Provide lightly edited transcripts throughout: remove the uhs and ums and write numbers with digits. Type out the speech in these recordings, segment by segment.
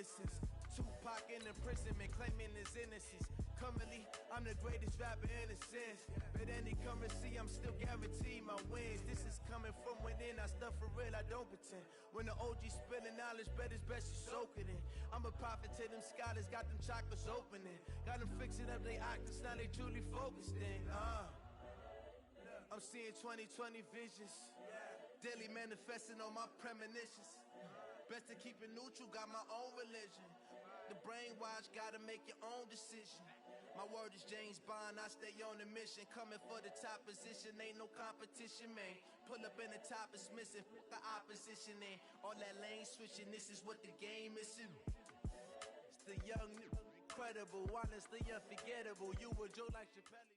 innocence. Tupac in imprisonment, claiming his innocence. Currently, I'm the greatest rapper in a sense. But any currency, I'm still guaranteed my wins. This is coming from within, I stuff for real, I don't pretend. When the OG spilling knowledge, bet it's best you soak it in. I'm a prophet to them scholars, got them chakras opening. Got them fixing up they octaves, now they truly focused in. I'm seeing 2020 visions. Daily manifesting on my premonitions. Best to keep it neutral, got my own religion. The brainwash, gotta make your own decision. My word is James Bond, I stay on the mission. Coming for the top position, ain't no competition, man. Pull up in the top is missing, the opposition in. All that lane switching, this is what the game is. It's the young, incredible, honestly unforgettable. You were Joe like Chappelle.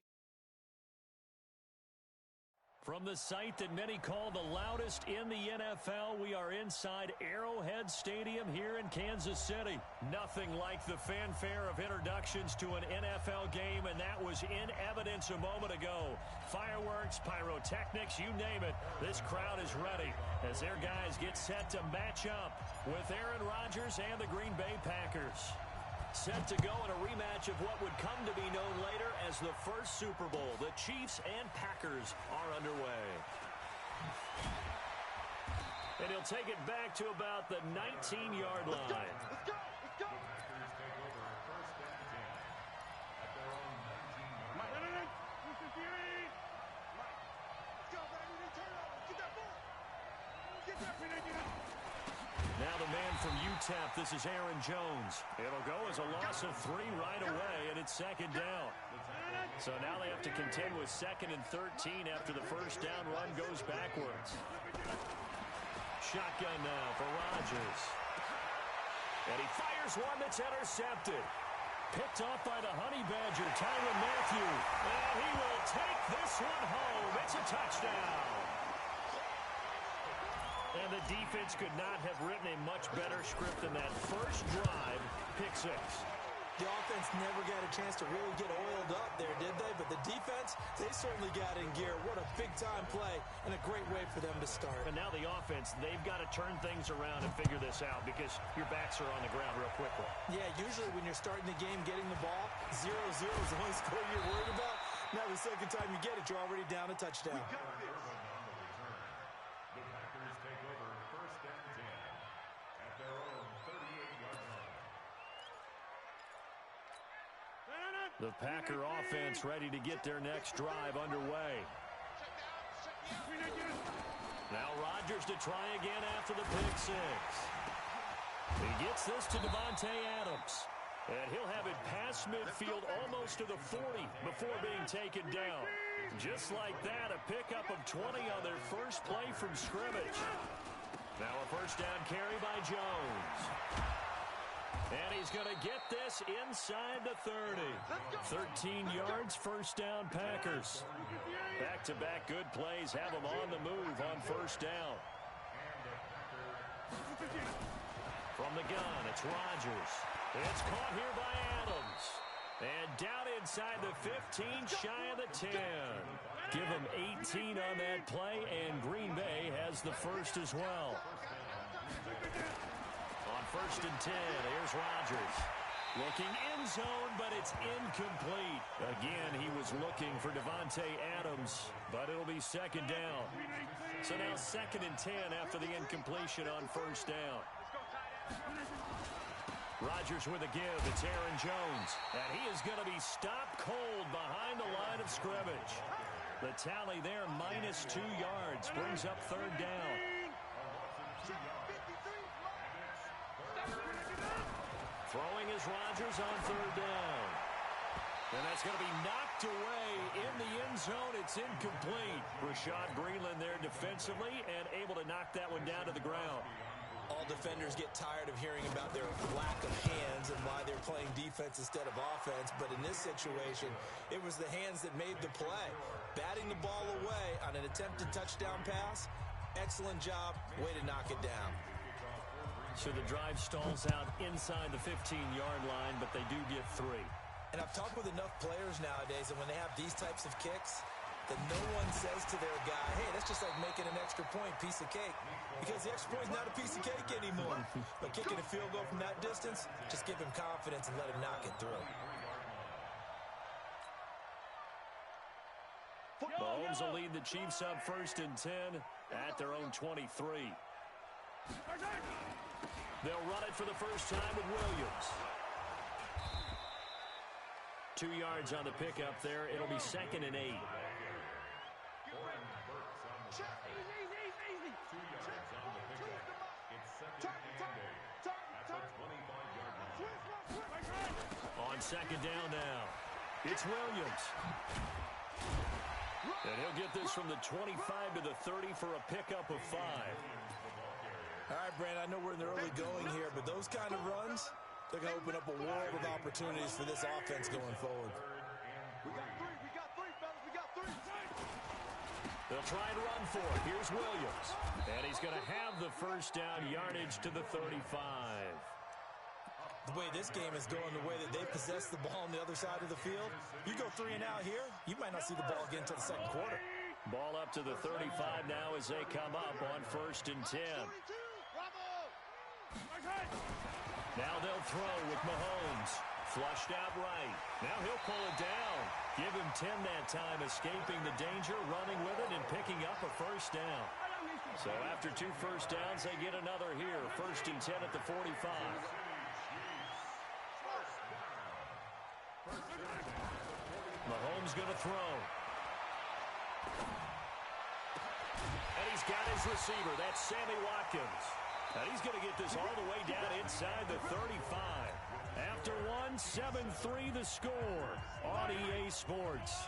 From the site that many call the loudest in the NFL, we are inside Arrowhead Stadium here in Kansas City. Nothing like the fanfare of introductions to an NFL game, and that was in evidence a moment ago. Fireworks, pyrotechnics, you name it. This crowd is ready as their guys get set to match up with Aaron Rodgers and the Green Bay Packers. Set to go in a rematch of what would come to be known later as the first Super Bowl. The Chiefs and Packers are underway. And he'll take it back to about the 19-yard line. Let's go! Let's go! Packers take over first and 10 at their own 19-yard line. Mike, let's go, baby. They turn over. Get that ball. Get that ball. Now the man from UTEP, this is Aaron Jones. It'll go as a loss of 3 right away, and it's second down. So now they have to contend with 2nd and 13 after the first down run goes backwards. Shotgun now for Rodgers. And he fires one that's intercepted. Picked off by the Honey Badger, Tyrann Mathieu. And he will take this one home. It's a touchdown. And the defense could not have written a much better script than that first drive, pick 6. The offense never got a chance to really get oiled up there, did they? But the defense, they certainly got in gear. What a big-time play and a great way for them to start. And now the offense, they've got to turn things around and figure this out because your backs are on the ground real quickly. Yeah, usually when you're starting the game, getting the ball, 0-0 is the only score you're worried about. Now the second time you get it, you're already down a touchdown. The Packers take over first and 10 at their own 38-yard line. The Packer offense ready to get their next drive underway. Now Rodgers to try again after the pick 6. He gets this to Davante Adams. And he'll have it past midfield almost to the 40 before being taken down. Just like that, a pickup of 20 on their first play from scrimmage. Now a first down carry by Jones. And he's going to get this inside the 30. 13 yards, first down Packers. Back-to-back good plays have them on the move on first down. From the gun, it's Rodgers. It's caught here by Adams. And down inside the 15, shy of the 10. Give them 18 on that play, and Green Bay has the first as well. On first and 10, here's Rodgers. Looking end zone, but it's incomplete. Again, he was looking for Davante Adams, but it'll be second down. So now second and 10 after the incompletion on first down. Rodgers with a give. It's Aaron Jones. And he is going to be stopped cold behind the line of scrimmage. The tally there, -2 yards, brings up third down. Throwing is Rodgers on third down. And that's going to be knocked away in the end zone. It's incomplete. Rashad Greenland there defensively and able to knock that one down to the ground. All defenders get tired of hearing about their lack of hands and why they're playing defense instead of offense. But in this situation, it was the hands that made the play. Batting the ball away on an attempted touchdown pass, excellent job. Way to knock it down. So the drive stalls out inside the 15-yard line, but they do get 3. And I've talked with enough players nowadays, and when they have these types of kicks, that no one says to their guy, hey, that's just like making an extra point, piece of cake. Because the extra point is not a piece of cake anymore. But kicking a field goal from that distance, just give him confidence and let him knock it through. Mahomes will lead the Chiefs up 1st and 10 at their own 23. They'll run it for the first time with Williams. 2 yards on the pickup there. It'll be 2nd and 8. On 2nd down now, it's Williams. And he'll get this from the 25 to the 30 for a pickup of 5. All right, Brandon, I know we're in the early going here, but those kind of runs, they're going to open up a world of opportunities for this offense going forward. We got three, fellas. We got three. They'll try and run for it. Here's Williams. And he's going to have the first down, yardage to the 35. The way this game is going, the way that they possess the ball on the other side of the field, you go 3 and out here, you might not see the ball again until the second quarter. Ball up to the 35 now as they come up on 1st and 10. Now they'll throw with Mahomes. Flushed out right. Now he'll pull it down. Give him 10 that time, escaping the danger, running with it, and picking up a first down. So after 2 first downs, they get another here. 1st and 10 at the 45. Mahomes going to throw. And he's got his receiver. That's Sammy Watkins. And he's going to get this all the way down inside the 35. After 7-3 the score on EA Sports.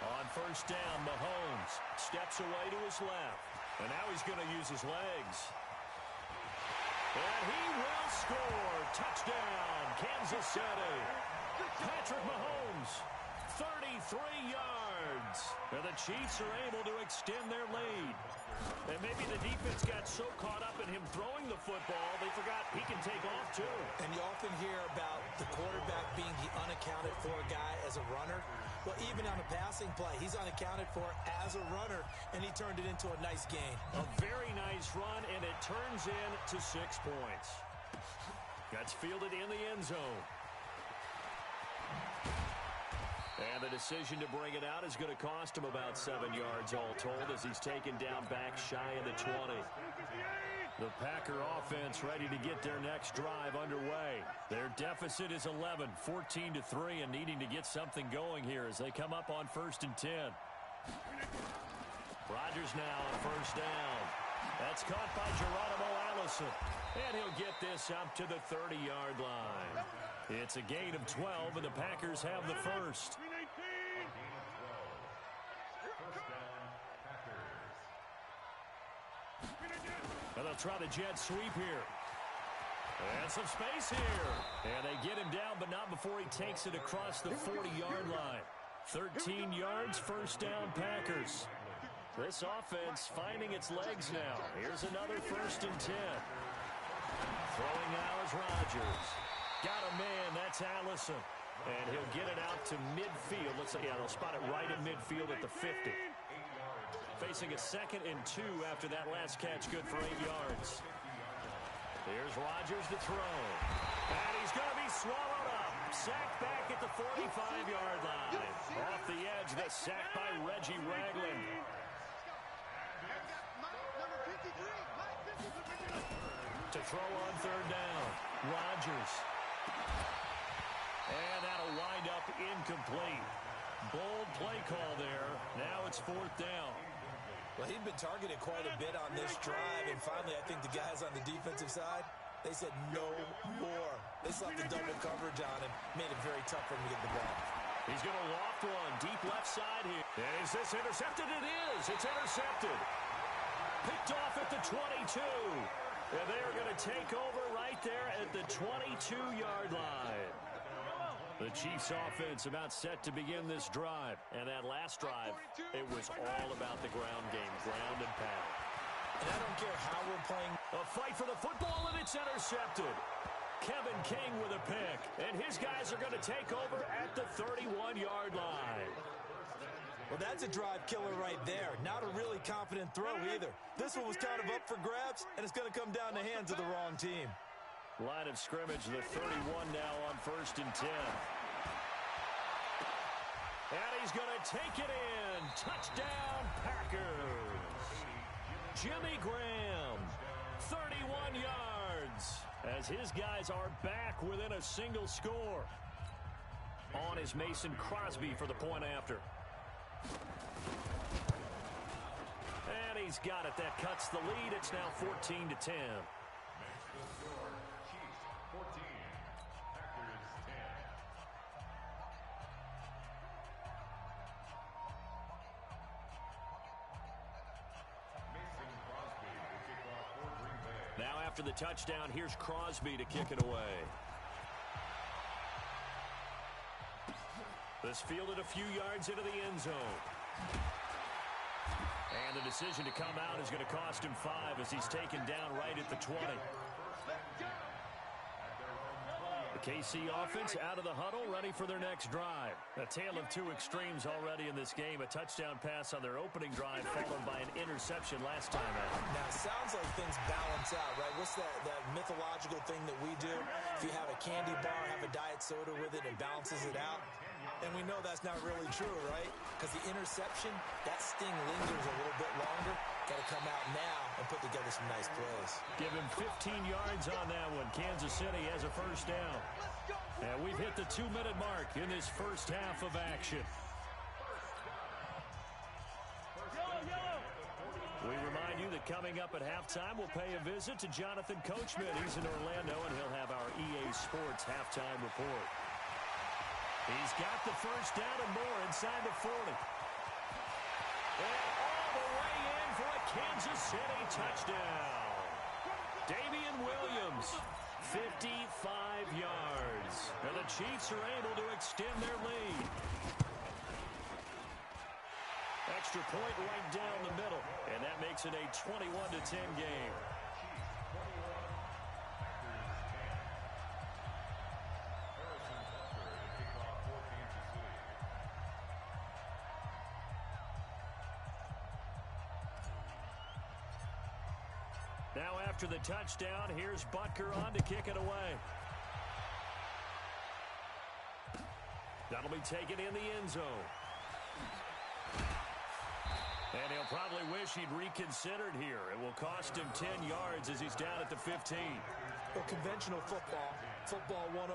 On 1st down, Mahomes steps away to his left. And now he's going to use his legs. And he will score. Touchdown, Kansas City. Patrick Mahomes, 33 yards. And the Chiefs are able to extend their lead. And maybe the defense got so caught up in him throwing the football, they forgot he can take off too. And you often hear about the quarterback being the unaccounted for guy as a runner. Well, even on a passing play, he's unaccounted for as a runner, and he turned it into a nice gain. A very nice run, and it turns into 6 points. That's fielded in the end zone. And the decision to bring it out is going to cost him about 7 yards all told as he's taken down back shy of the 20. The Packer offense ready to get their next drive underway. Their deficit is 11, 14-3, and needing to get something going here as they come up on 1st and 10. Rodgers now on 1st down. That's caught by Geronimo Allison. And he'll get this up to the 30-yard line. It's a gain of 12, and the Packers have the first. And they'll try the jet sweep here. And some space here. And they get him down, but not before he takes it across the 40-yard line. 13 yards, 1st down, Packers. This offense finding its legs now. Here's another 1st and 10. Throwing now is Rodgers. Got a man, that's Allison. And he'll get it out to midfield. Looks like, yeah, they'll spot it right in midfield at the 50. Facing a 2nd and 2 after that last catch, good for 8 yards. Here's Rodgers to throw. And he's going to be swallowed up. Sacked back at the 45-yard line. Off the edge, the sack by Reggie Ragland. To throw on 3rd down, Rodgers. And that'll wind up incomplete. Bold play call there. Now it's 4th down. Well, he'd been targeted quite a bit on this drive, and finally I think the guys on the defensive side, they said no more. They slapped the double coverage on him, made it very tough for him to get the ball. He's going to loft one deep left side here. And is this intercepted? It is. It's intercepted. Picked off at the 22. And they are going to take over right there at the 22-yard line. The Chiefs offense about set to begin this drive. And that last drive, it was all about the ground game, ground and pound. And I don't care how we're playing. A fight for the football, and it's intercepted. Kevin King with a pick. And his guys are going to take over at the 31-yard line. Well, that's a drive killer right there. Not a really confident throw either. This one was kind of up for grabs, and it's going to come down the hands of the wrong team. Line of scrimmage, the 31 now on 1st and 10. And he's going to take it in. Touchdown, Packers. Jimmy Graham, 31 yards, as his guys are back within a single score. On is Mason Crosby for the point after. And he's got it. That cuts the lead. It's now 14-10. Now after the touchdown, here's Crosby to kick it away. This fielded a few yards into the end zone. And the decision to come out is going to cost him 5 as he's taken down right at the 20. The KC offense out of the huddle, ready for their next drive. A tale of two extremes already in this game. A touchdown pass on their opening drive followed by an interception last time out. Now, it sounds like things balance out, right? What's that mythological thing that we do? If you have a candy bar, have a diet soda with it, it balances it out. And we know that's not really true, right? Because the interception, that sting lingers a little bit longer. Got to come out now and put together some nice plays. Give him 15 yards on that one. Kansas City has a first down. And we've hit the 2-minute mark in this first half of action. We remind you that coming up at halftime, we'll pay a visit to Jonathan Coachman. He's in Orlando, and he'll have our EA Sports halftime report. He's got the first down and more inside the 40. And all the way in for a Kansas City touchdown. Damian Williams, 55 yards. And the Chiefs are able to extend their lead. Extra point right down the middle. And that makes it a 21-10 game. Now after the touchdown, here's Butker on to kick it away. That'll be taken in the end zone. And he'll probably wish he'd reconsidered here. It will cost him 10 yards as he's down at the 15. Well, conventional football 101,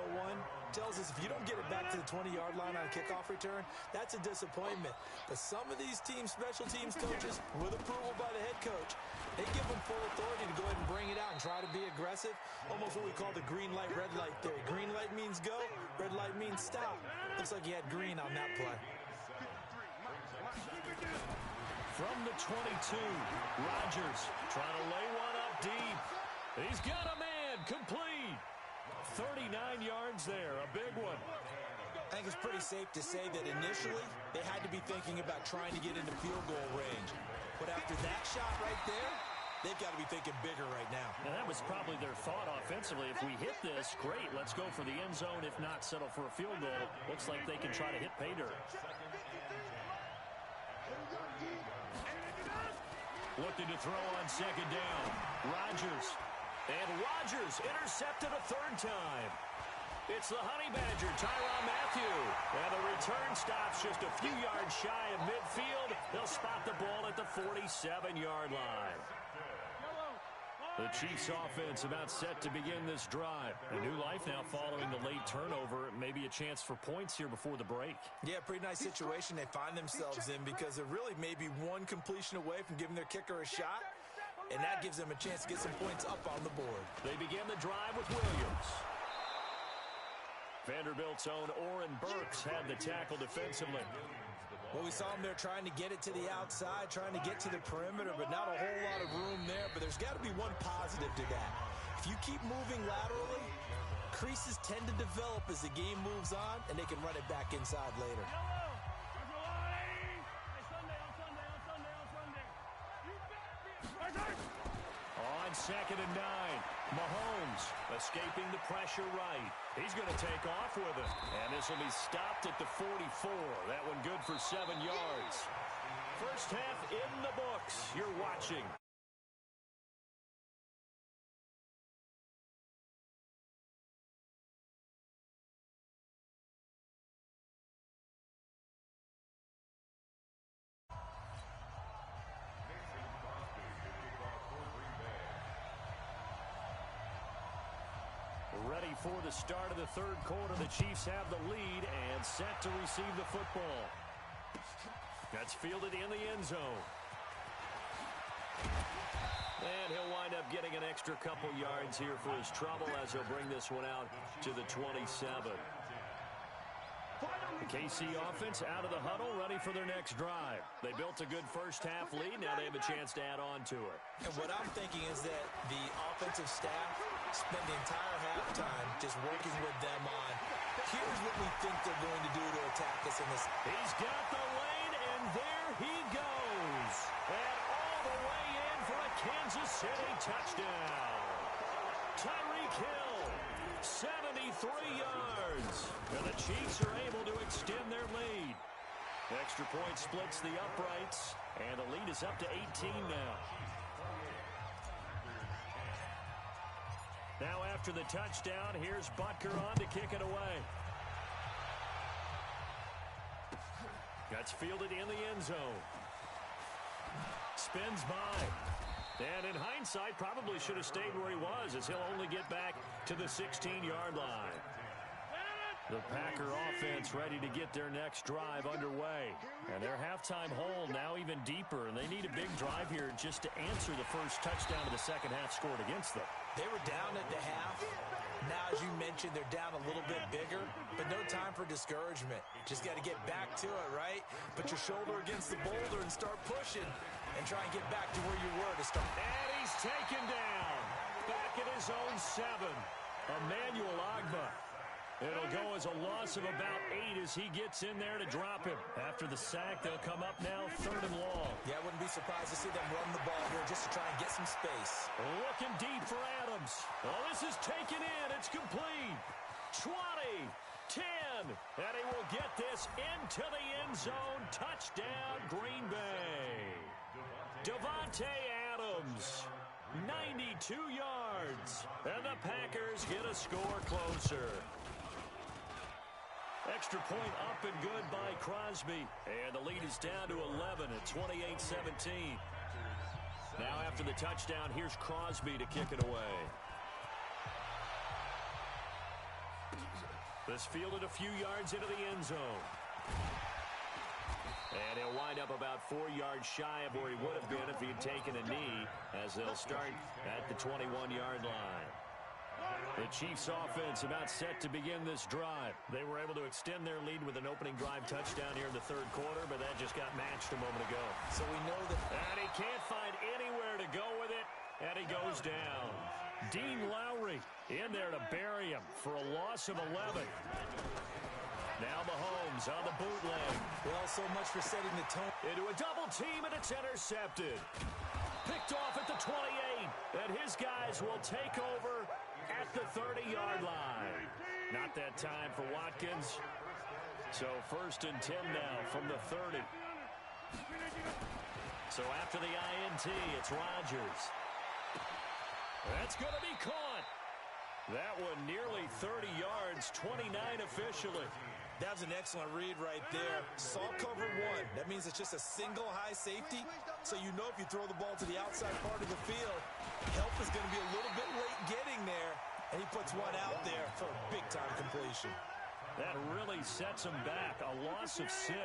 tells us if you don't get it back to the 20-yard line on a kickoff return, that's a disappointment. But some of these special teams coaches, with approval by the head coach, they give them full authority to go ahead and bring it out and try to be aggressive. Almost what we call the green light, red light theory. Green light means go, red light means stop. Looks like he had green on that play. From the 22, Rodgers trying to lay one up deep. He's got a man, complete. 39 yards there, a big one. I think it's pretty safe to say that initially they had to be thinking about trying to get into field goal range. But after that shot right there, they've got to be thinking bigger right now. And that was probably their thought offensively. If we hit this, great, let's go for the end zone. If not, settle for a field goal. Looks like they can try to hit pay dirt. Looking to throw on second down. Rodgers. And Rodgers intercepted a third time. It's the Honey Badger, Tyrann Mathieu. And the return stops just a few yards shy of midfield. They'll spot the ball at the 47-yard line. The Chiefs offense about set to begin this drive. A new life now following the late turnover. Maybe a chance for points here before the break. Yeah, pretty nice situation they find themselves in because they're really maybe one completion away from giving their kicker a shot. And that gives them a chance to get some points up on the board. They begin the drive with Williams. Vanderbilt's own Oren Burks had the tackle defensively. Well, we saw them there trying to get it to the outside, trying to get to the perimeter, but not a whole lot of room there. But there's got to be one positive to that. If you keep moving laterally, creases tend to develop as the game moves on, and they can run it back inside later. On 2nd and 9, Mahomes escaping the pressure right. He's going to take off with it. And this will be stopped at the 44. That one good for 7 yards. First half in the books. You're watching. Ready for the start of the third quarter. The Chiefs have the lead and set to receive the football. That's fielded in the end zone. And he'll wind up getting an extra couple yards here for his trouble as he'll bring this one out to the 27. The KC offense out of the huddle, ready for their next drive. They built a good first half lead. Now they have a chance to add on to it. And what I'm thinking is that the offensive staff spend the entire halftime just working with them on, here's what we think they're going to do to attack us in this. He's got the lane, and there he goes. And all the way in for a Kansas City touchdown. Tyreek Hill, 73 yards. And the Chiefs are able to extend their lead. Extra point splits the uprights, and the lead is up to 18 now. Now after the touchdown, here's Butker on to kick it away. That's fielded in the end zone. Spins by. And in hindsight, probably should have stayed where he was, as he'll only get back to the 16-yard line. The Packer offense ready to get their next drive underway. And their halftime hole now even deeper, and they need a big drive here just to answer the first touchdown of the second half scored against them. They were down at the half. Now, as you mentioned, they're down a little bit bigger, but no time for discouragement. Just got to get back to it, right? Put your shoulder against the boulder and start pushing and try and get back to where you were to start. And he's taken down. Back at his own 7. Emmanuel Ogbah. It'll go as a loss of about 8 as he gets in there to drop him. After the sack, they'll come up now 3rd and long. Yeah, I wouldn't be surprised to see them run the ball here just to try and get some space. Looking deep for Adams. Oh, this is taken in. It's complete. 20, 10, and he will get this into the end zone. Touchdown, Green Bay. Davante Adams, 92 yards, and the Packers get a score closer. Extra point up and good by Crosby. And the lead is down to 11 at 28-17. Now after the touchdown, here's Crosby to kick it away. This fielded a few yards into the end zone. And he'll wind up about 4 yards shy of where he would have been if he had taken a knee, as they'll start at the 21-yard line. The Chiefs offense about set to begin this drive. They were able to extend their lead with an opening drive touchdown here in the third quarter, but that just got matched a moment ago. So we know that. And he can't find anywhere to go with it, and he goes down. Dean Lowry in there to bury him for a loss of 11. Now Mahomes on the bootleg. Well, so much for setting the tone. Into a double team, and it's intercepted. Picked off at the 28, and his guys will take over at the 30-yard line. Not that time for Watkins. So 1st and 10 now from the 30. So after the INT, it's Rodgers. That's going to be caught. That one nearly 30 yards, 29 officially. That was an excellent read right there. Saw cover 1. That means it's just a single high safety. So you know if you throw the ball to the outside part of the field, help is going to be a little bit late getting there. And he puts one out there for a big-time completion. That really sets him back. A loss of 6.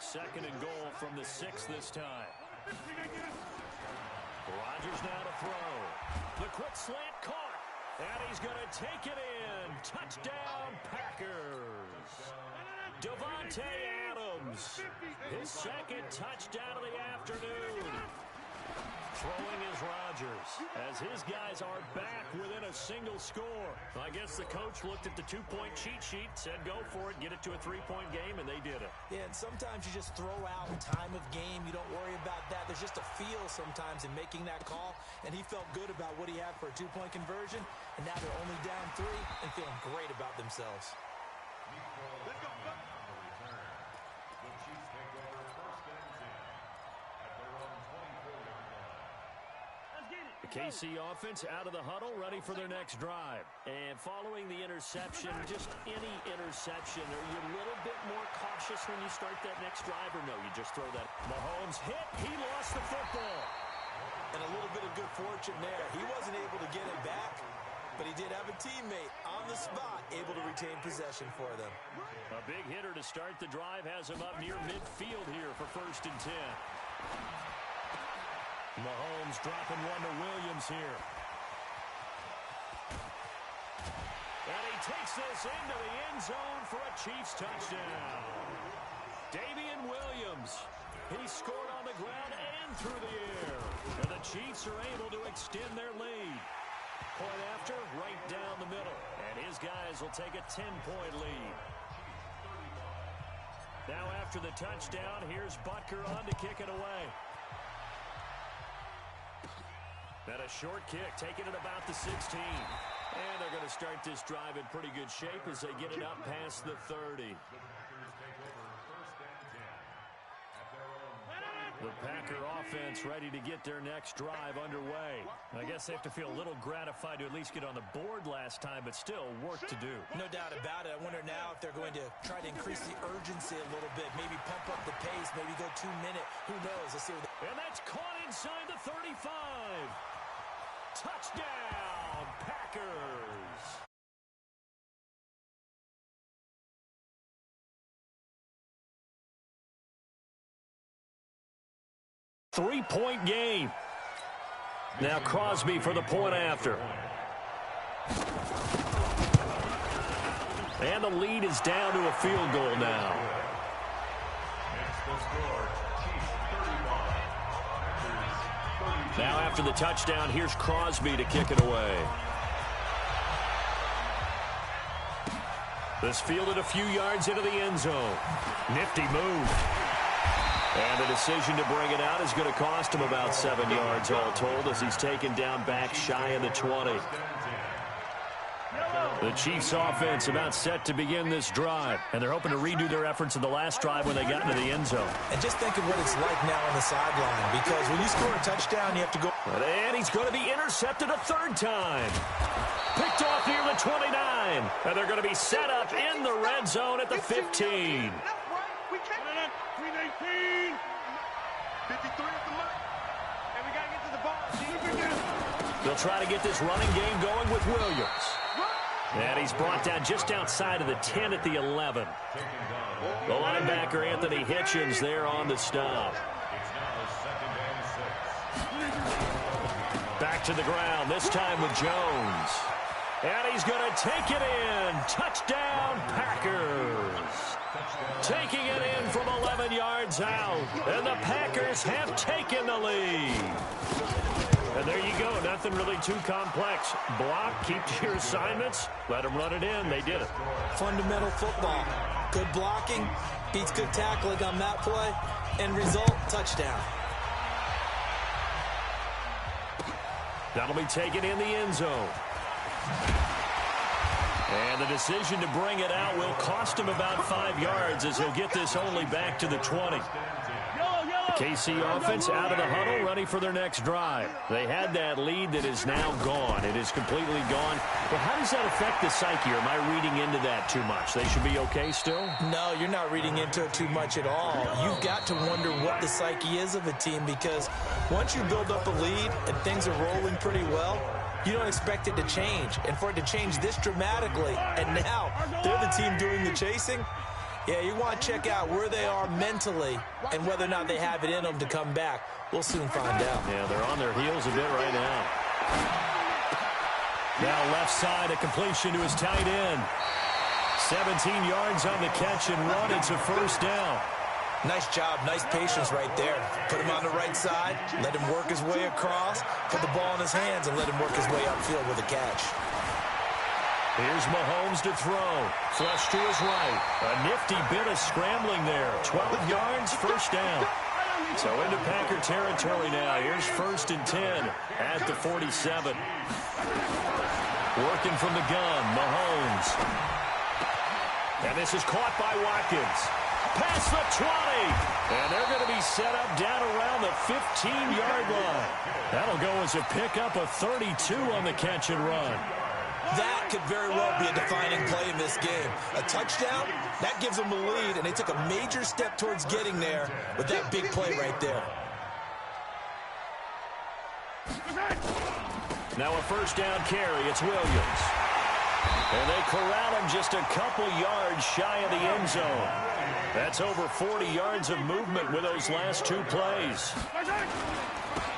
2nd and goal from the 6 this time. Rodgers now to throw. The quick slant caught. And he's going to take it in. Touchdown, Packers. Davante Adams. His 2nd touchdown of the afternoon. Throwing is Rodgers, as his guys are back within a single score. I guess the coach looked at the two-point cheat sheet, said go for it, get it to a three-point game, and they did it. Yeah, and sometimes you just throw out time of game. You don't worry about that. There's just a feel sometimes in making that call, and he felt good about what he had for a two-point conversion, and now they're only down 3 and feeling great about themselves. Let's go. The Chiefs take over 1st and 10 at their own 24-yard line. The KC offense out of the huddle, ready for their next drive. And following the interception, just any interception, are you a little bit more cautious when you start that next drive, or no, you just throw that? Mahomes hit, he lost the football. And a little bit of good fortune there. He wasn't able to get it back, but he did have a teammate on the spot able to retain possession for them. A big hitter to start the drive has him up near midfield here for 1st and 10. Mahomes dropping one to Williams here. And he takes this into the end zone for a Chiefs touchdown. Damian Williams. He scored on the ground and through the air. And the Chiefs are able to extend their lead. Point after, right down the middle. And his guys will take a 10-point lead. Now after the touchdown, here's Butker on to kick it away. And a short kick, taking it about the 16. And they're going to start this drive in pretty good shape as they get it up past the 30. The Packer offense ready to get their next drive underway. I guess they have to feel a little gratified to at least get on the board last time, but still work to do. No doubt about it. I wonder now if they're going to try to increase the urgency a little bit, maybe pump up the pace, maybe go 2 minute. Who knows? Let's see what and that's caught inside the 35. Touchdown, Packers. Three-point game. Now Crosby for the point after. And the lead is down to a field goal now. Next the score, Chiefs 35. Now after the touchdown, here's Crosby to kick it away. This fielded a few yards into the end zone. Nifty move. And the decision to bring it out is going to cost him about 7 yards all told as he's taken down back shy of the 20. The Chiefs offense about set to begin this drive, and they're hoping to redo their efforts in the last drive when they got into the end zone. And just think of what it's like now on the sideline, because when you score a touchdown, you have to go. And he's going to be intercepted a third time. Picked off near the 29, and they're going to be set up in the red zone at the 15. 319. 53 at the mark. And we got to get to the ball. They'll try to get this running game going with Williams. And he's brought down just outside of the 10 at the 11. The linebacker, Anthony Hitchens, there on the stop. It's now 2nd and 6. Back to the ground, this time with Jones. And he's going to take it in. Touchdown, Packers. Taking it in from 11 yards out. And the Packers have taken the lead. And there you go. Nothing really too complex. Block, keep to your assignments, let them run it in. They did it. Fundamental football. Good blocking, beats good tackling on that play. End result, touchdown. That'll be taken in the end zone. And the decision to bring it out will cost him about 5 yards as he'll get this only back to the 20. The KC offense out of the huddle, ready for their next drive. They had that lead that is now gone. It is completely gone. Well, how does that affect the psyche? Or am I reading into that too much? They should be okay still? No, you're not reading into it too much at all. You've got to wonder what the psyche is of a team, because once you build up a lead and things are rolling pretty well, you don't expect it to change. And for it to change this dramatically, and now they're the team doing the chasing, yeah, you want to check out where they are mentally and whether or not they have it in them to come back. We'll soon find out. Yeah, they're on their heels a bit right now. Now left side, a completion to his tight end. 17 yards on the catch and run. It's a first down. Nice job, nice patience right there. Put him on the right side, let him work his way across, put the ball in his hands, and let him work his way upfield with a catch. Here's Mahomes to throw. Flush to his right. A nifty bit of scrambling there. 12 yards, first down. So into Packer territory now. Here's 1st and 10 at the 47. Working from the gun, Mahomes. And this is caught by Watkins. Past the 20. And they're going to be set up down around the 15-yard line. That'll go as a pickup of 32 on the catch and run. That could very well be a defining play in this game. A touchdown, that gives them the lead, and they took a major step towards getting there with that big play right there. Now a first down carry. It's Williams. And they corral him just a couple yards shy of the end zone. That's over 40 yards of movement with those last two plays.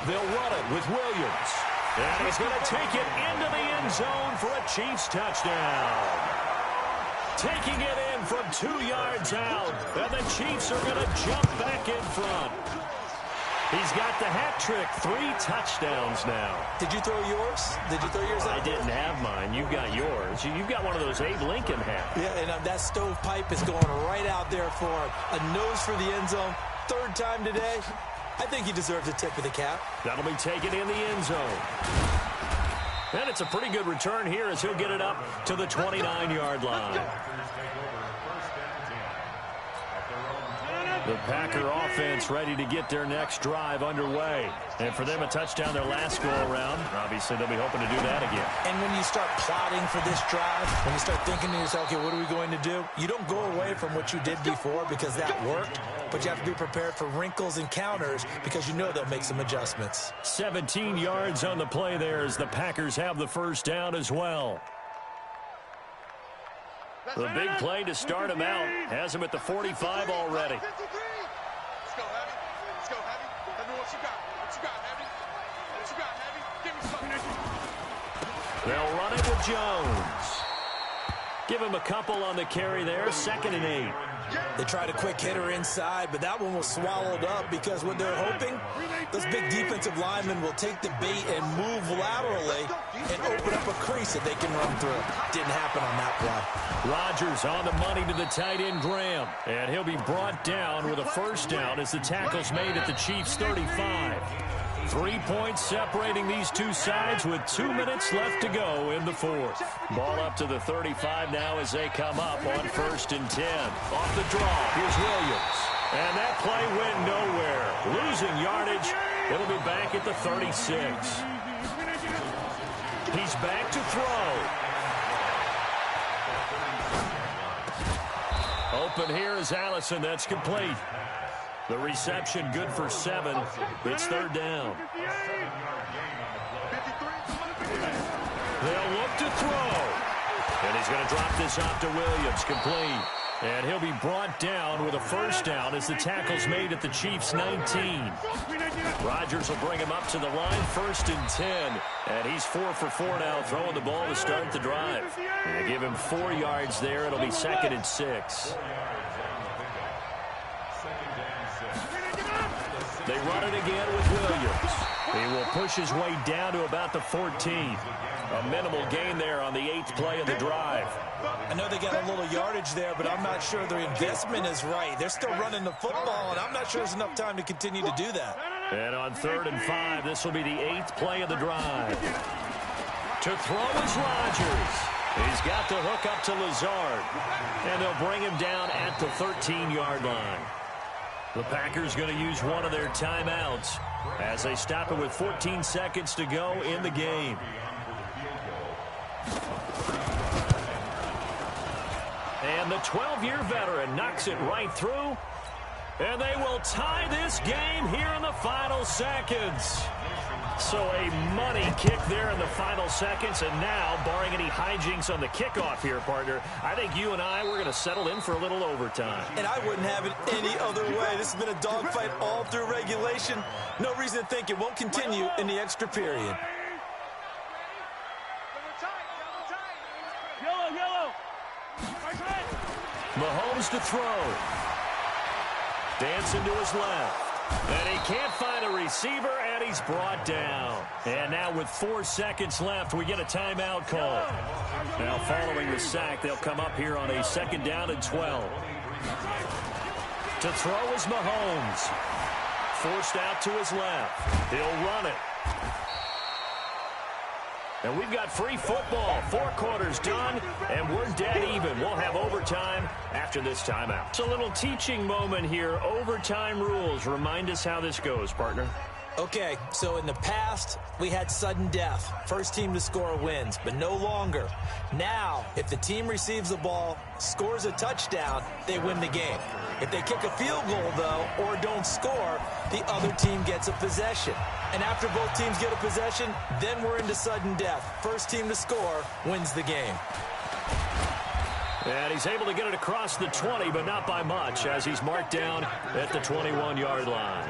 They'll run it with Williams. And he's going to take it into the end zone for a Chiefs touchdown. Taking it in from 2 yards out. And the Chiefs are going to jump back in front. He's got the hat trick, 3 touchdowns now. Did you throw yours? Did you throw yours out? I didn't have mine. You've got yours. You've got one of those Abe Lincoln hats. Yeah, and that stovepipe is going right out there for him. A nose for the end zone. 3rd time today. I think he deserves a tip of the cap. That'll be taken in the end zone. And it's a pretty good return here as he'll get it up to the 29-yard line. The Packer offense ready to get their next drive underway. And for them, a touchdown their last go-around. Obviously, they'll be hoping to do that again. And when you start plotting for this drive, when you start thinking to yourself, okay, what are we going to do? You don't go away from what you did before because that worked, but you have to be prepared for wrinkles and counters because you know they'll make some adjustments. 17 yards on the play there as the Packers have the first down as well. The big play to start him out has him at the 45 already. Let's go, Heavy. Let's go, Heavy. Tell me what you got. What you got, Heavy? What you got, Heavy? Give me something. They'll run it with Jones. Give him a couple on the carry there. 2nd and 8. They tried a quick hitter inside, but that one was swallowed up because what they're hoping, those big defensive linemen will take the bait and move laterally and open up a crease that they can run through. Didn't happen on that play. Rodgers on the money to the tight end, Graham. And he'll be brought down with a first down as the tackle's made at the Chiefs' 35. 3 points separating these two sides with 2 minutes left to go in the 4th. Ball up to the 35 now as they come up on 1st and 10. Off the draw, here's Williams. And that play went nowhere. Losing yardage. It'll be back at the 36. He's back to throw. Open here is Allison. That's complete. The reception good for 7. It's 3rd down. They'll look to throw. And he's going to drop this off to Williams. Complete. And he'll be brought down with a first down as the tackle's made at the Chiefs' 19. Rodgers will bring him up to the line, 1st and 10. And he's 4 for 4 now, throwing the ball to start the drive. And they give him 4 yards there. It'll be 2nd and 6. They run it again with Williams. He will push his way down to about the 14. A minimal gain there on the 8th play of the drive. I know they got a little yardage there, but I'm not sure their investment is right. They're still running the football, and I'm not sure there's enough time to continue to do that. And on 3rd and 5, this will be the 8th play of the drive. To throw is Rodgers. He's got the hook up to Lazard. And they'll bring him down at the 13-yard line. The Packers going to use one of their timeouts as they stop it with 14 seconds to go in the game. And the 12-year veteran knocks it right through. And they will tie this game here in the final seconds. So a money kick there in the final seconds. And now, barring any hijinks on the kickoff here, partner, I think you and I, we're going to settle in for a little overtime. And I wouldn't have it any other way. This has been a dogfight all through regulation. No reason to think it won't continue in the extra period. Mahomes to throw. Dancing to his left. And he can't find a receiver, and he's brought down. And now with 4 seconds left, we get a timeout call. Now following the sack, they'll come up here on a 2nd down and 12. To throw is Mahomes. Forced out to his left. He'll run it. And we've got free football. 4 quarters done, and we're dead even. We'll have overtime after this timeout. It's a little teaching moment here. Overtime rules. Remind us how this goes, partner. Okay, so in the past, we had sudden death. First team to score wins, but no longer. Now, if the team receives the ball, scores a touchdown, they win the game. If they kick a field goal, though, or don't score, the other team gets a possession. And after both teams get a possession, then we're into sudden death. First team to score wins the game. And he's able to get it across the 20, but not by much, as he's marked down at the 21-yard line.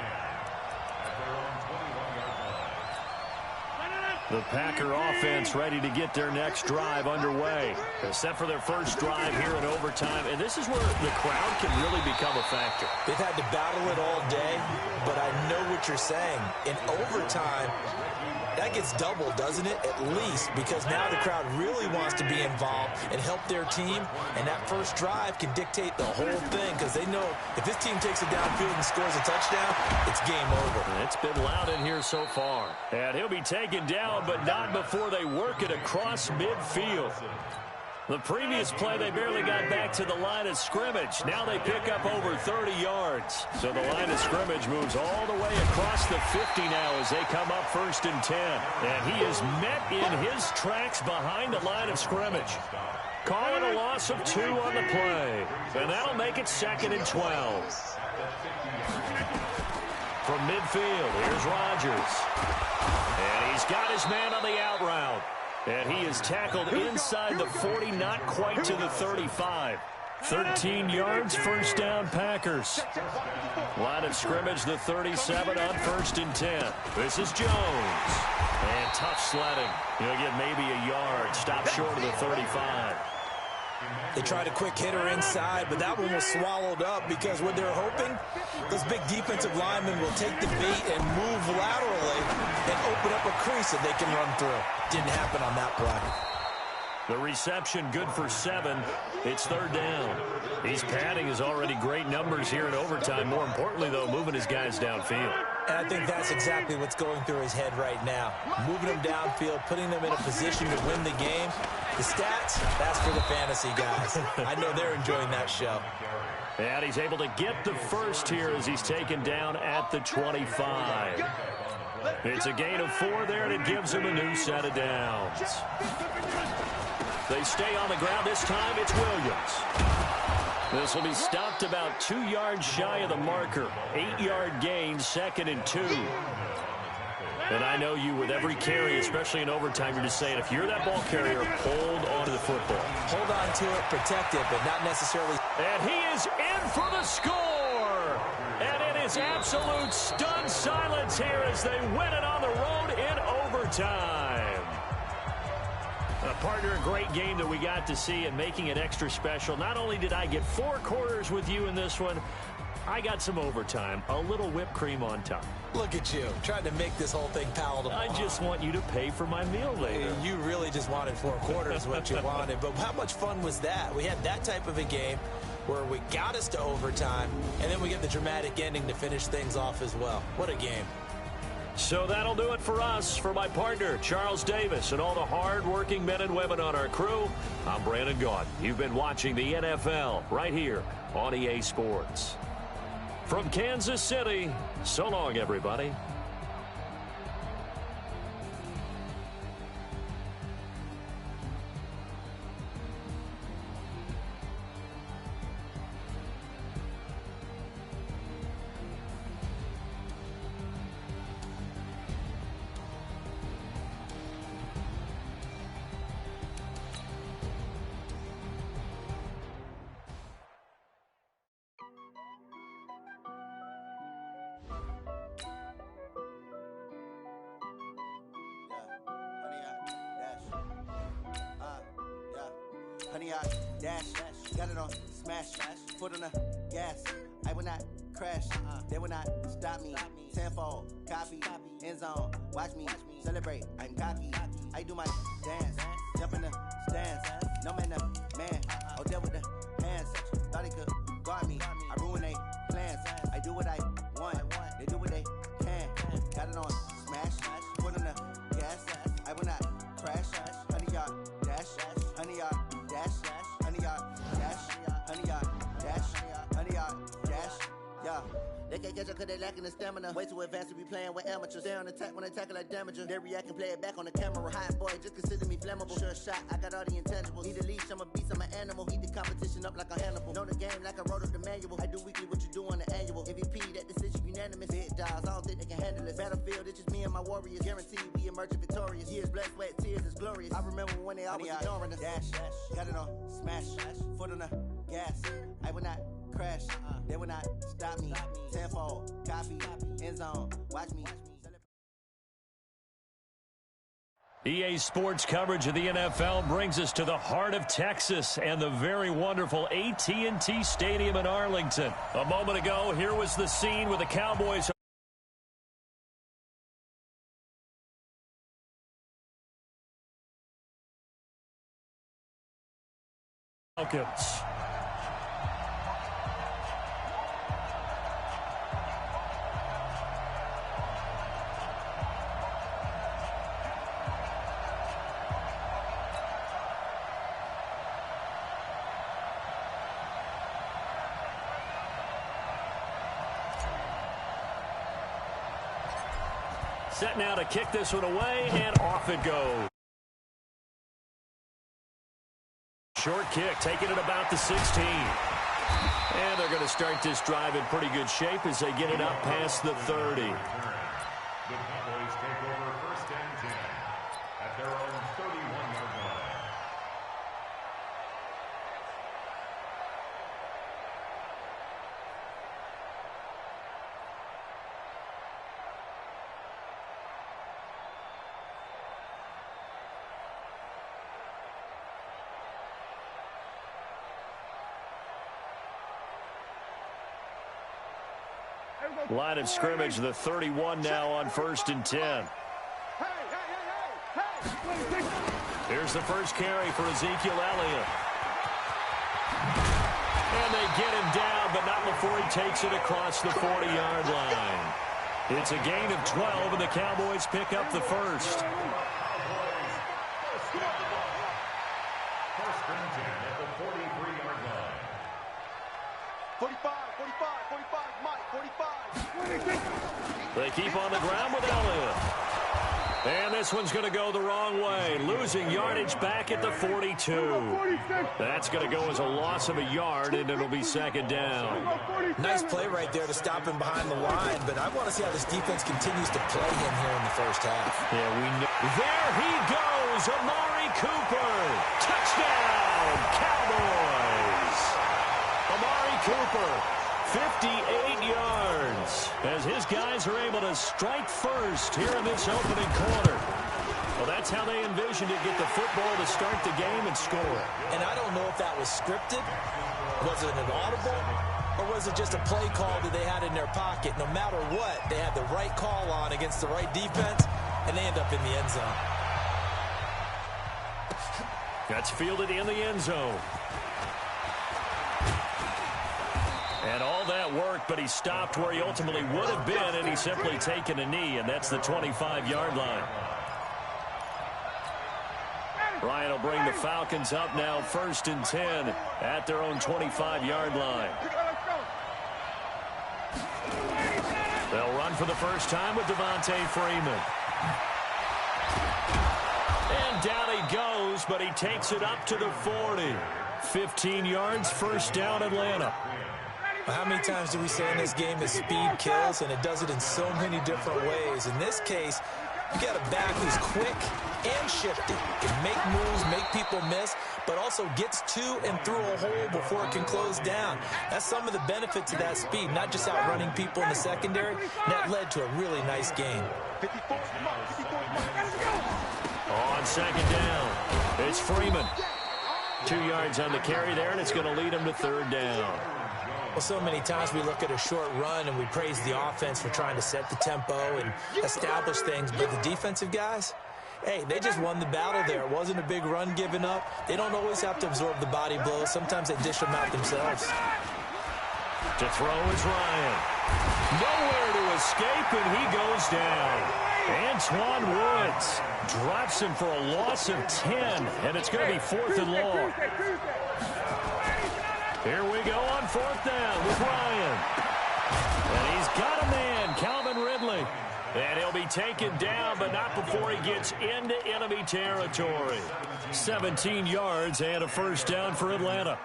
The Packer offense ready to get their next drive underway. They're set for their first drive here in overtime, and this is where the crowd can really become a factor. They've had to battle it all day, but I know what you're saying. In overtime, that gets doubled, doesn't it? At least, because now the crowd really wants to be involved and help their team, and that first drive can dictate the whole thing, because they know if this team takes it downfield and scores a touchdown, it's game over. It's been loud in here so far. And he'll be taken down, but not before they work it across midfield. The previous play, they barely got back to the line of scrimmage. Now they pick up over 30 yards. So the line of scrimmage moves all the way across the 50 now as they come up 1st and 10. And he is met in his tracks behind the line of scrimmage. Calling a loss of 2 on the play. And that'll make it 2nd and 12. From midfield, here's Rodgers. And he's got his man on the out route. And he is tackled inside the 40, not quite to the 35. 13 yards, 1st down Packers. Line of scrimmage, the 37 on 1st and 10. This is Jones. And tough sledding. He'll get maybe a yard. Stop short of the 35. They tried a quick hitter inside, but that one was swallowed up because what they're hoping, those big defensive linemen will take the bait and move laterally and open up a crease that they can run through. Didn't happen on that play. The reception good for 7. It's 3rd down. He's padding his already great numbers here in overtime. More importantly, though, moving his guys downfield. And I think that's exactly what's going through his head right now. Moving them downfield, putting them in a position to win the game. The stats, that's for the fantasy guys. I know they're enjoying that show. And he's able to get the first here as he's taken down at the 25. It's a gain of 4 there, and it gives him a new set of downs. They stay on the ground. This time it's Williams. This will be stopped about 2 yards shy of the marker. 8-yard gain, 2nd and 2. And I know you, with every carry, especially in overtime, you're just saying, if you're that ball carrier, hold on to the football. Hold on to it, protect it, but not necessarily. And he is in for the score. And it is absolute stunned silence here as they win it on the road in overtime. Partner, a great game that we got to see, and making it extra special. Not only did I get 4 quarters with you in this one, I got some overtime, a little whipped cream on top. Look at you, trying to make this whole thing palatable. I just want you to pay for my meal later. You really just wanted 4 quarters, what you wanted. But how much fun was that? We had that type of a game where we got us to overtime, and then we get the dramatic ending to finish things off as well. What a game. So that'll do it for us. For my partner, Charles Davis, and all the hard-working men and women on our crew, I'm Brandon Gaudin. You've been watching the NFL right here on EA Sports. From Kansas City, so long, everybody. Honey, I dash, got it on smash, foot on the gas. I will not crash. They will not stop me. Tenfold, copy, end zone. Watch me celebrate. I'm cocky. I do my dance, jump in the stands. No man, man. Oh, there with the hands. Thought he could guard me. I ruin they plans. I do what I want. They do what they can. Got it on smash. Put on the gas. I will not crash. 100-yard dash. 100-yard dash. 100-yard dash. 100-yard dash. 100-yard dash. Yeah. They can't catch up cause they lacking the stamina. Way too advanced to be playing with amateurs. Stay on attack when they tackle like damager. They react and play it back on the camera. Hot boy, just consider me flammable. Sure shot, I got all the intangibles. Need a leash, I'm a beast, I'm an animal. Heat the competition up like a Hannibal. Know the game like I wrote up the manual. I do weekly what you do on the annual. MVP, that decision unanimous. Big dials, I don't think they can handle it. Battlefield, it's just me and my warriors. Guaranteed we emerge victorious. Years, blood, sweat, tears is glorious. I remember when they always ignoring us. Dash, got it on smash. Foot on the gas. I will not crash. They will not stop me. Tenfold, copy, end zone. Watch me. EA Sports coverage of the NFL brings us to the heart of Texas and the very wonderful AT&T Stadium in Arlington. A moment ago, here was the scene with the Cowboys. Falcons. Set now to kick this one away, and off it goes. Short kick, taking it about the 16. And they're going to start this drive in pretty good shape as they get it up past the 30. The Cowboys take over first and 10 at their own 31-yard line. Line of scrimmage, the 31 now on first and 10. Here's the first carry for Ezekiel Elliott. And they get him down, but not before he takes it across the 40-yard line. It's a gain of 12, and the Cowboys pick up the first. First and 10 at the 43-yard line. 45, Mike, 45. They keep on the ground with Elliott. And this one's going to go the wrong way. Losing yardage back at the 42. That's going to go as a loss of a yard, and it'll be second down. Nice play right there to stop him behind the line, but I want to see how this defense continues to play him here in the first half. Yeah, we know. There he goes, Amari Cooper. Touchdown, Cowboys. Amari Cooper, 58 yards, as his guys are able to strike first here in this opening quarter. Well, that's how they envisioned it, get the football to start the game and score. And I don't know if that was scripted, was it an audible, or was it just a play call that they had in their pocket? No matter what, they had the right call on against the right defense, and they end up in the end zone. That's fielded in the end zone. And all that worked, but he stopped where he ultimately would have been, and he's simply taken a knee, and that's the 25-yard line. Ryan will bring the Falcons up now, first and 10 at their own 25-yard line. They'll run for the first time with Devontae Freeman. And down he goes, but he takes it up to the 40. 15 yards, first down, Atlanta. How many times do we say in this game that speed kills, and it does it in so many different ways? In this case, you got a back who's quick and shifty, can make moves, make people miss, but also gets to and through a hole before it can close down. That's some of the benefits of that speed, not just outrunning people in the secondary. And that led to a really nice game. On second down, it's Freeman. 2 yards on the carry there, and it's going to lead him to third down. Well, so many times we look at a short run and we praise the offense for trying to set the tempo and establish things, but the defensive guys, hey, they just won the battle there. It wasn't a big run given up. They don't always have to absorb the body blows. Sometimes they dish them out themselves. To throw is Ryan. Nowhere to escape, and he goes down. Antoine Woods drops him for a loss of 10, and it's going to be 4th and long. Here we go on 4th down with Ryan. And he's got a man, Calvin Ridley. And he'll be taken down, but not before he gets into enemy territory. 17 yards and a 1st down for Atlanta.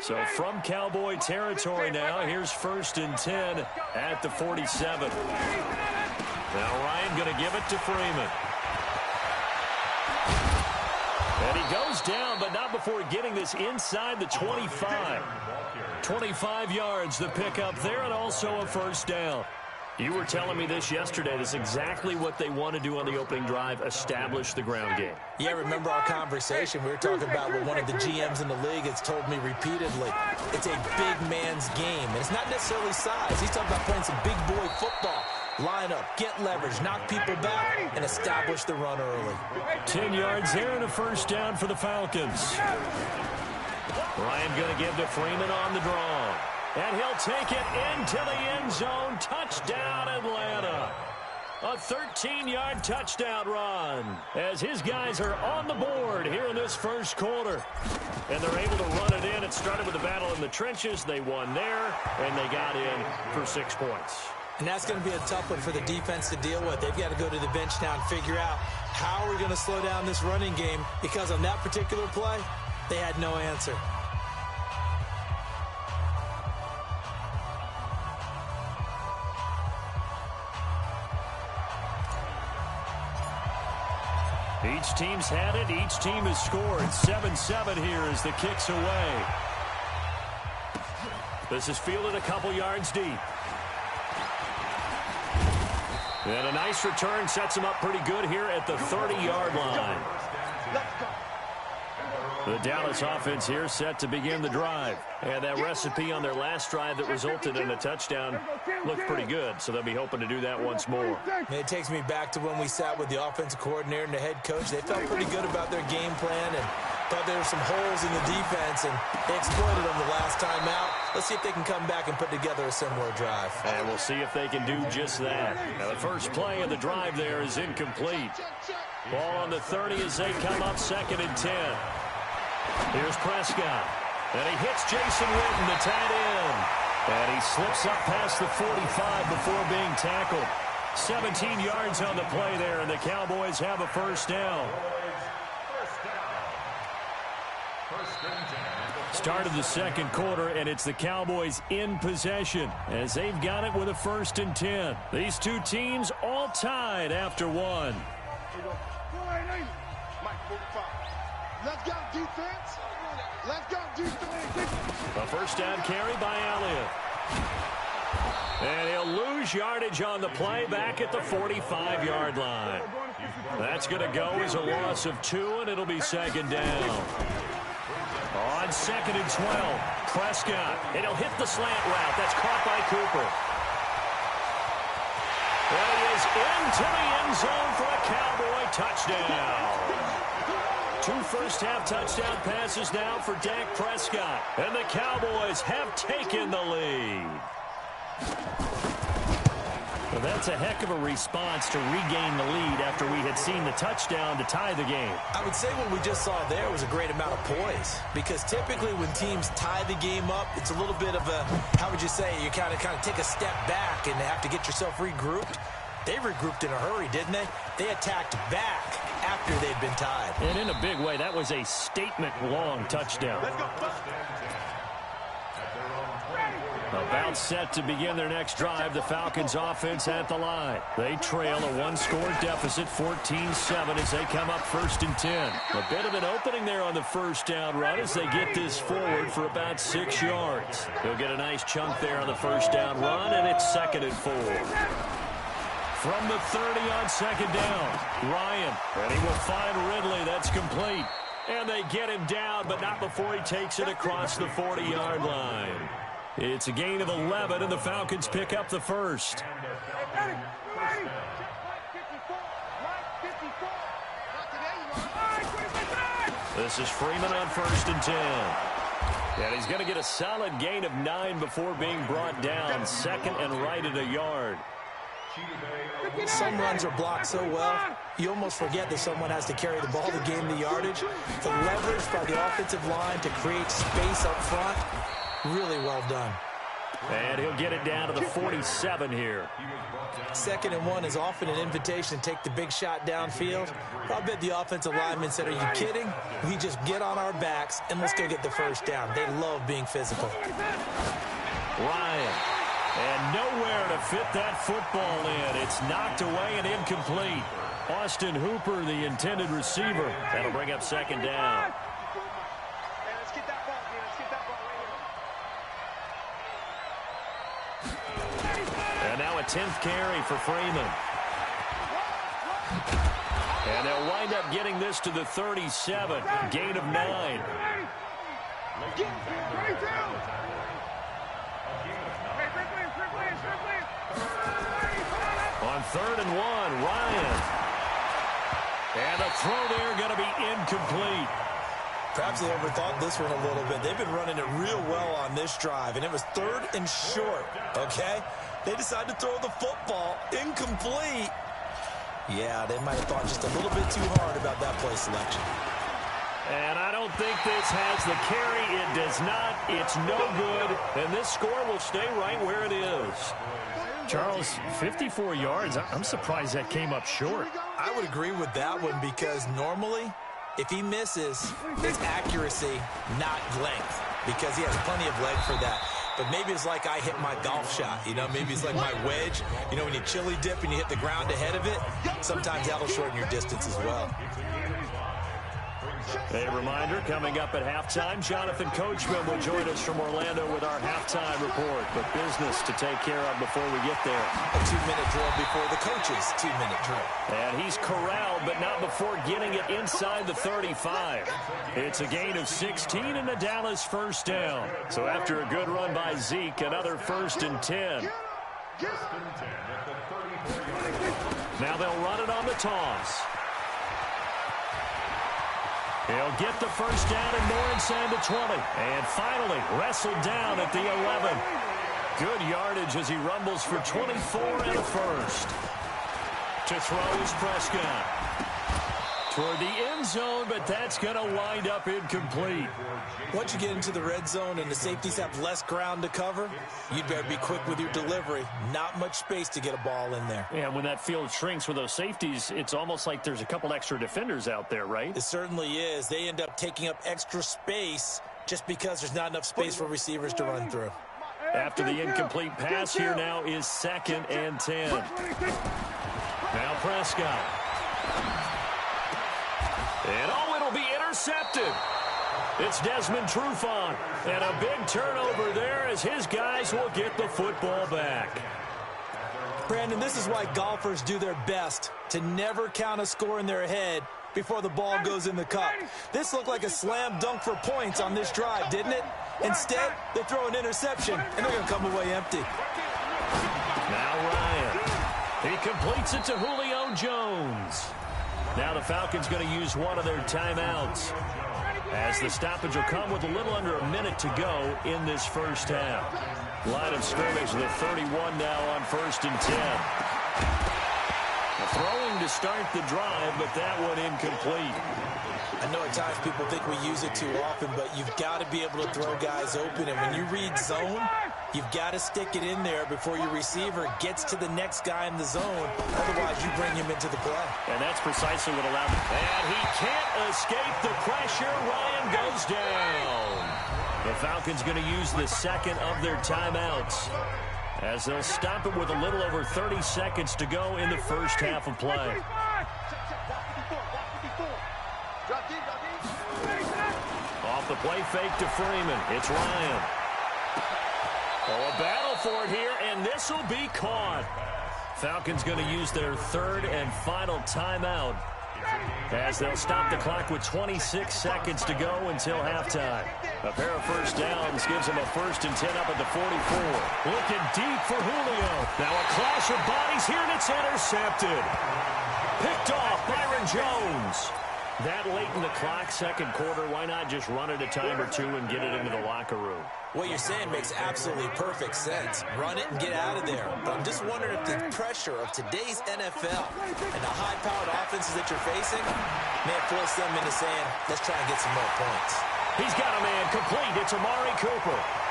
So from Cowboy territory now, here's 1st and 10 at the 47. Now Ryan going to give it to Freeman. And he goes down, but not before getting this inside the 25. 25 yards the pickup there, and also a 1st down. You were telling me this yesterday. That's exactly what they want to do on the opening drive, establish the ground game. Yeah, remember our conversation. We were talking about what one of the GMs in the league has told me repeatedly. It's a big man's game, and it's not necessarily size. He's talking about playing some big boy football. Line up, get leverage, knock people back, and establish the run early. 10 yards there and a 1st down for the Falcons. Ryan going to give to Freeman on the draw. And he'll take it into the end zone. Touchdown, Atlanta. A 13-yard touchdown run as his guys are on the board here in this 1st quarter. And they're able to run it in. It started with a battle in the trenches. They won there, and they got in for 6 points. And that's going to be a tough one for the defense to deal with. They've got to go to the bench now and figure out how we're going to slow down this running game, because on that particular play, they had no answer. Each team's had it. Each team has scored. 7-7 here as the kick's away. This is fielded a couple yards deep. And a nice return sets him up pretty good here at the 30-yard line. The Dallas offense here set to begin the drive. And that recipe on their last drive that resulted in a touchdown looked pretty good, so they'll be hoping to do that once more. And it takes me back to when we sat with the offensive coordinator and the head coach. They felt pretty good about their game plan and thought there were some holes in the defense, and they exploited them the last time out. Let's see if they can come back and put together a similar drive. And we'll see if they can do just that. Now, the first play of the drive there is incomplete. Ball on the 30 as they come up 2nd and 10. Here's Prescott. And he hits Jason Witten, the tight end. And he slips up past the 45 before being tackled. 17 yards on the play there, and the Cowboys have a 1st down. Start of the 2nd quarter, and it's the Cowboys in possession as they've got it with a 1st and 10. These two teams all tied after one. Let's go, defense. Let's go, defense. A 1st down carry by Elliott. And he'll lose yardage on the play back at the 45-yard line. That's going to go as a loss of 2, and it'll be 2nd down. On 2nd and 12, Prescott. And he'll hit the slant route. That's caught by Cooper. And he is into the end zone for a Cowboy touchdown. 2 first-half touchdown passes now for Dak Prescott. And the Cowboys have taken the lead. Well, that's a heck of a response to regain the lead after we had seen the touchdown to tie the game. I would say what we just saw there was a great amount of poise, because typically when teams tie the game up, it's a little bit of a, how would you say, you kind of take a step back and have to get yourself regrouped. They regrouped in a hurry, didn't they? They attacked back after they'd been tied. And in a big way, that was a statement-long touchdown. Let's go. About set to begin their next drive, the Falcons offense at the line. They trail a 1-score deficit, 14-7, as they come up 1st and 10. A bit of an opening there on the 1st down run as they get this forward for about 6 yards. They'll get a nice chunk there on the 1st down run, and it's 2nd and 4. From the 30 on 2nd down, Ryan. And he will find Ridley. That's complete. And they get him down, but not before he takes it across the 40-yard line. It's a gain of 11, and the Falcons pick up the first. This is Freeman on 1st and 10. And he's going to get a solid gain of 9 before being brought down. 2nd and right at a yard. Some runs are blocked so well, you almost forget that someone has to carry the ball to gain the yardage. The leverage by the offensive line to create space up front, really well done. And he'll get it down to the 47 here. 2nd and 1 is often an invitation to take the big shot downfield. I bet the offensive lineman said, are you kidding? We just get on our backs and let's go get the first down. They love being physical. Ryan. And nowhere to fit that football in. It's knocked away and incomplete. Austin Hooper, the intended receiver. That'll bring up 2nd down. And now a 10th carry for Freeman. And they'll wind up getting this to the 37. Gain of 9. On 3rd and 1, Ryan. And the throw there going to be incomplete. Perhaps they overthought this one a little bit. They've been running it real well on this drive, and it was 3rd and short, okay? They decided to throw the football incomplete. Yeah, they might have thought just a little bit too hard about that play selection. And I don't think this has the carry. It does not. It's no good. And this score will stay right where it is. Charles, 54 yards. I'm surprised that came up short. I would agree with that one because normally, if he misses, it's accuracy, not length, because he has plenty of leg for that. But maybe it's like I hit my golf shot, you know, maybe it's like my wedge. You know, when you chili dip and you hit the ground ahead of it, sometimes that'll shorten your distance as well. A reminder, coming up at halftime, Jonathan Coachman will join us from Orlando with our halftime report. But business to take care of before we get there. A 2-minute drill before the coach's 2-minute drill. And he's corralled, but not before getting it inside the 35. It's a gain of 16 and a Dallas first down. So after a good run by Zeke, another 1st and 10. Now they'll run it on the toss. He'll get the first down and more inside the 20. And finally wrestled down at the 11. Good yardage as he rumbles for 24 and a first. To throw is Prescott. Toward the end zone, but that's going to wind up incomplete. Once you get into the red zone and the safeties have less ground to cover, you'd better be quick with your delivery. Not much space to get a ball in there. Yeah, when that field shrinks with those safeties, it's almost like there's a couple extra defenders out there, right? It certainly is. They end up taking up extra space just because there's not enough space for receivers to run through. After the incomplete pass, here now is 2nd and 10. Now Prescott. And it'll be intercepted. It's Desmond Trufant. And a big turnover there as his guys will get the football back. Brandon, this is why golfers do their best to never count a score in their head before the ball goes in the cup. This looked like a slam dunk for points on this drive, didn't it? Instead, they throw an interception, and they're going to come away empty. Now Ryan. He completes it to Julio Jones. Now the Falcons going to use one of their timeouts, as the stoppage will come with a little under a minute to go in this first half. Line of scrimmage, the 31 now on 1st and 10. Throwing to start the drive, but that one incomplete. I know at times people think we use it too often, but you've got to be able to throw guys open. And when you read zone, you've got to stick it in there before your receiver gets to the next guy in the zone. Otherwise, you bring him into the play. And that's precisely what allowed him. And he can't escape the pressure. Ryan goes down. The Falcons going to use the second of their timeouts, as they'll stop it with a little over 30 seconds to go in the first half of play. Off the play fake to Freeman. It's Ryan. Oh, a battle for it here, and this will be caught. Falcons going to use their 3rd and final timeout as they'll stop the clock with 26 seconds to go until halftime. A pair of first downs gives them a 1st and 10 up at the 44. Looking deep for Julio. Now a clash of bodies here, and it's intercepted. Picked off Byron Jones. That late in the clock, second quarter, why not just run it a time or two and get it into the locker room? What you're saying makes absolutely perfect sense. Run it and get out of there. But I'm just wondering if the pressure of today's NFL and the high-powered offenses that you're facing may have forced them into saying, let's try and get some more points. He's got a man complete. It's Amari Cooper.